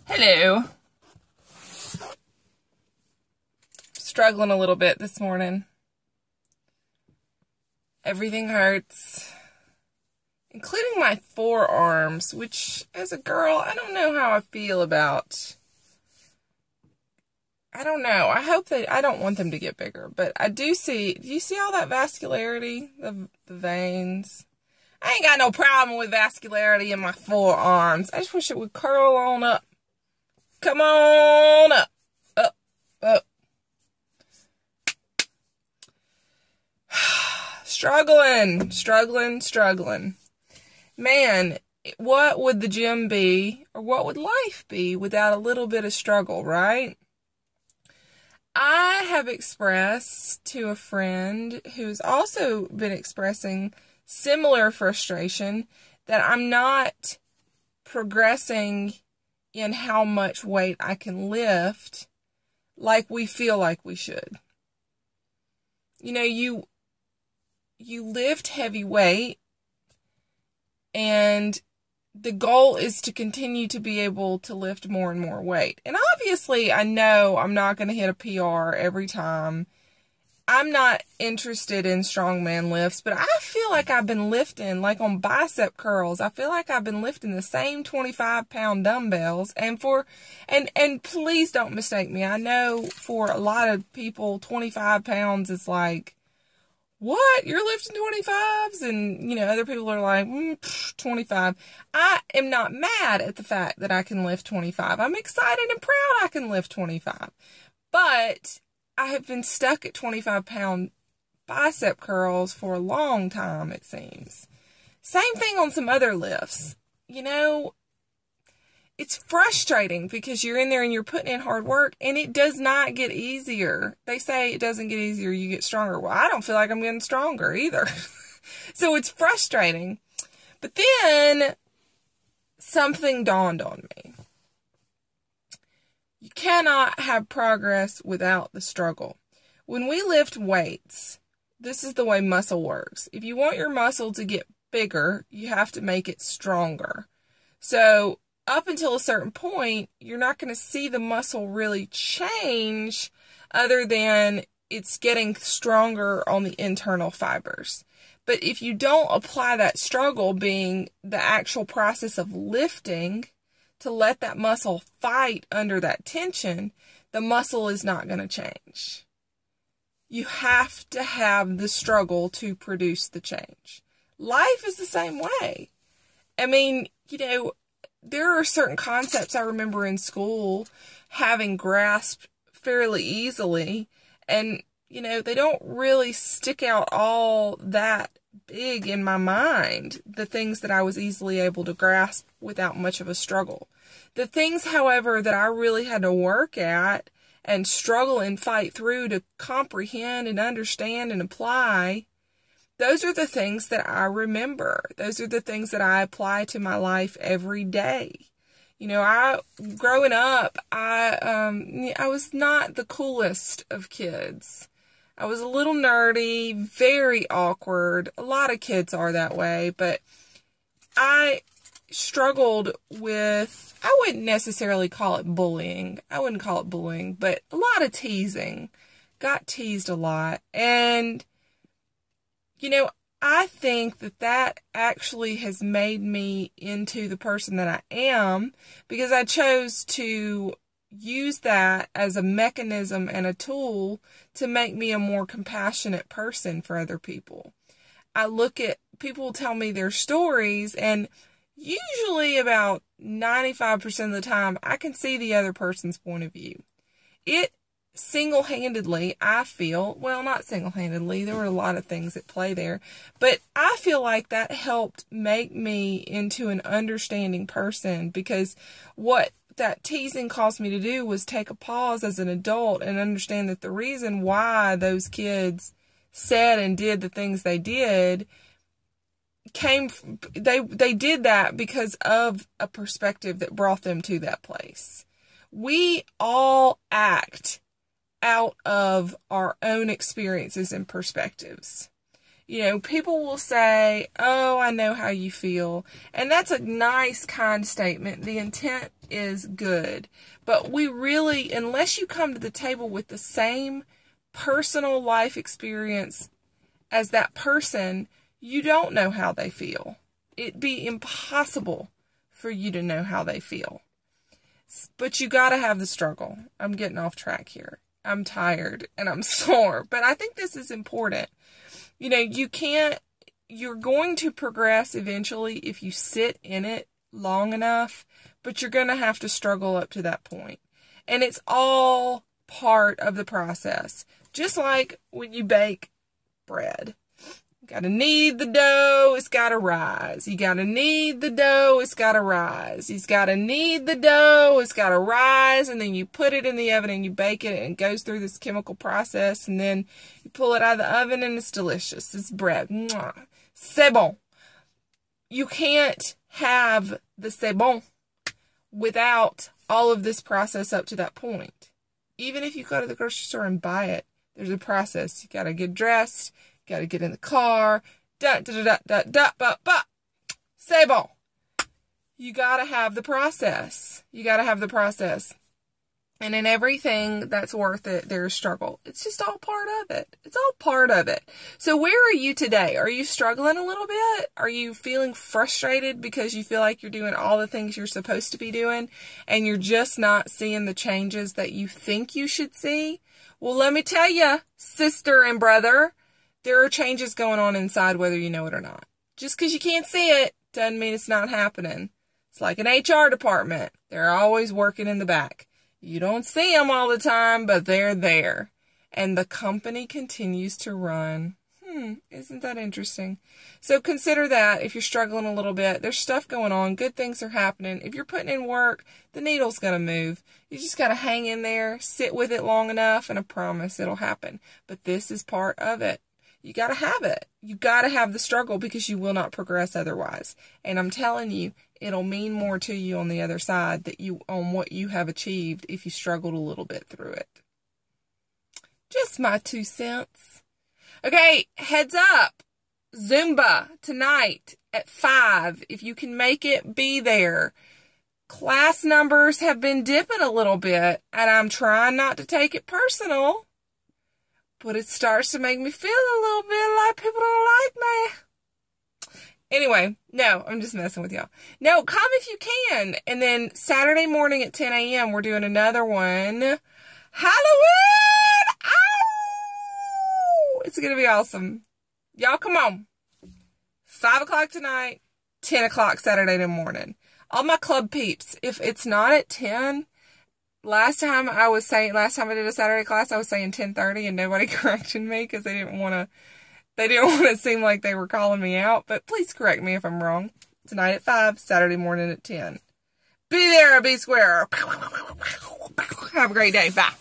Hello. Struggling a little bit this morning. Everything hurts, including my forearms, which as a girl, I don't know how I feel about. I don't know. I don't want them to get bigger, but I do see, do you see all that vascularity? The veins. I ain't got no problem with vascularity in my forearms. I just wish it would curl on up. Come on up. Up, up. Struggling. Man, what would the gym be, or what would life be without a little bit of struggle, right? I have expressed to a friend who's also been expressing similar frustration that I'm not progressing in how much weight I can lift like we feel like we should. You know, you lift heavy weight, and the goal is to continue to be able to lift more and more weight. And obviously, I know I'm not going to hit a PR every time. I'm not interested in strongman lifts, but I feel like I've been lifting, like on bicep curls, I feel like I've been lifting the same 25-pound dumbbells. And please don't mistake me. I know for a lot of people, 25 pounds is like, what? You're lifting 25s? And, you know, other people are like, 25. I am not mad at the fact that I can lift 25. I'm excited and proud I can lift 25. But I have been stuck at 25-pound bicep curls for a long time, it seems. Same thing on some other lifts. You know, it's frustrating because you're in there and you're putting in hard work, and it does not get easier. They say it doesn't get easier, you get stronger. Well, I don't feel like I'm getting stronger either. So it's frustrating. But then something dawned on me. You cannot have progress without the struggle. When we lift weights, this is the way muscle works. If you want your muscle to get bigger, you have to make it stronger. So up until a certain point, you're not going to see the muscle really change other than it's getting stronger on the internal fibers. But if you don't apply that struggle, being the actual process of lifting, to let that muscle fight under that tension, the muscle is not going to change. You have to have the struggle to produce the change. Life is the same way. I mean, you know, there are certain concepts I remember in school having grasped fairly easily, and, you know, they don't really stick out all that big in my mind, the things that I was easily able to grasp without much of a struggle. The things, however, that I really had to work at and struggle and fight through to comprehend and understand and apply, those are the things that I remember. Those are the things that I apply to my life every day. You know, growing up, I was not the coolest of kids. I was a little nerdy, very awkward. A lot of kids are that way, but I struggled with, I wouldn't necessarily call it bullying. I wouldn't call it bullying, but a lot of teasing. Got teased a lot. And, you know, I think that actually has made me into the person that I am, because I chose to use that as a mechanism and a tool to make me a more compassionate person for other people. I look at, people tell me their stories, and usually about 95% of the time, I can see the other person's point of view. It single-handedly, I feel, well, not single-handedly, there were a lot of things at play there, but I feel like that helped make me into an understanding person, because what that teasing caused me to do was take a pause as an adult and understand that the reason why those kids said and did the things they did they did that because of a perspective that brought them to that place. We all act out of our own experiences and perspectives. You know, people will say, oh, I know how you feel. And that's a nice, kind statement. The intent is good. But we really, unless you come to the table with the same personal life experience as that person, you don't know how they feel. It'd be impossible for you to know how they feel. But you got to have the struggle. I'm getting off track here. I'm tired and I'm sore. But I think this is important. You know, you're going to progress eventually if you sit in it long enough, but you're going to have to struggle up to that point. And it's all part of the process. Just like when you bake bread. You got to knead the dough, it's got to rise. You got to knead the dough, it's got to rise. You got to knead the dough, it's got to rise, and then you put it in the oven and you bake it, and it goes through this chemical process, and then you pull it out of the oven and it's delicious. It's bread. Mwah. C'est bon. You can't have the c'est bon without all of this process up to that point. Even if you go to the grocery store and buy it, there's a process. You got to get dressed. Got to get in the car. C'est bon. You got to have the process. You got to have the process. And in everything that's worth it, there's struggle. It's just all part of it. It's all part of it. So where are you today? Are you struggling a little bit? Are you feeling frustrated because you feel like you're doing all the things you're supposed to be doing and you're just not seeing the changes that you think you should see? Well, let me tell you, sister and brother, there are changes going on inside whether you know it or not. Just because you can't see it doesn't mean it's not happening. It's like an HR department. They're always working in the back. You don't see them all the time, but they're there. And the company continues to run. Isn't that interesting? So consider that if you're struggling a little bit. There's stuff going on. Good things are happening. If you're putting in work, the needle's going to move. You just got to hang in there, sit with it long enough, and I promise it'll happen. But this is part of it. You got to have it. You got to have the struggle because you will not progress otherwise. And I'm telling you, it'll mean more to you on the other side on what you have achieved if you struggled a little bit through it. Just my 2 cents. Okay, heads up. Zumba tonight at 5. If you can make it, be there. Class numbers have been dipping a little bit, and I'm trying not to take it personal. But it starts to make me feel a little bit like people don't like me. Anyway, no, I'm just messing with y'all. No, come if you can. And then Saturday morning at 10 a.m., we're doing another one. Halloween! Ow! It's going to be awesome. Y'all come on. 5 o'clock tonight, 10 o'clock Saturday morning. All my club peeps, if it's not at 10... Last time I did a Saturday class, I was saying 10:30 and nobody corrected me because they didn't want to seem like they were calling me out. But please correct me if I'm wrong. Tonight at 5, Saturday morning at 10. Be there or be square. Have a great day. Bye.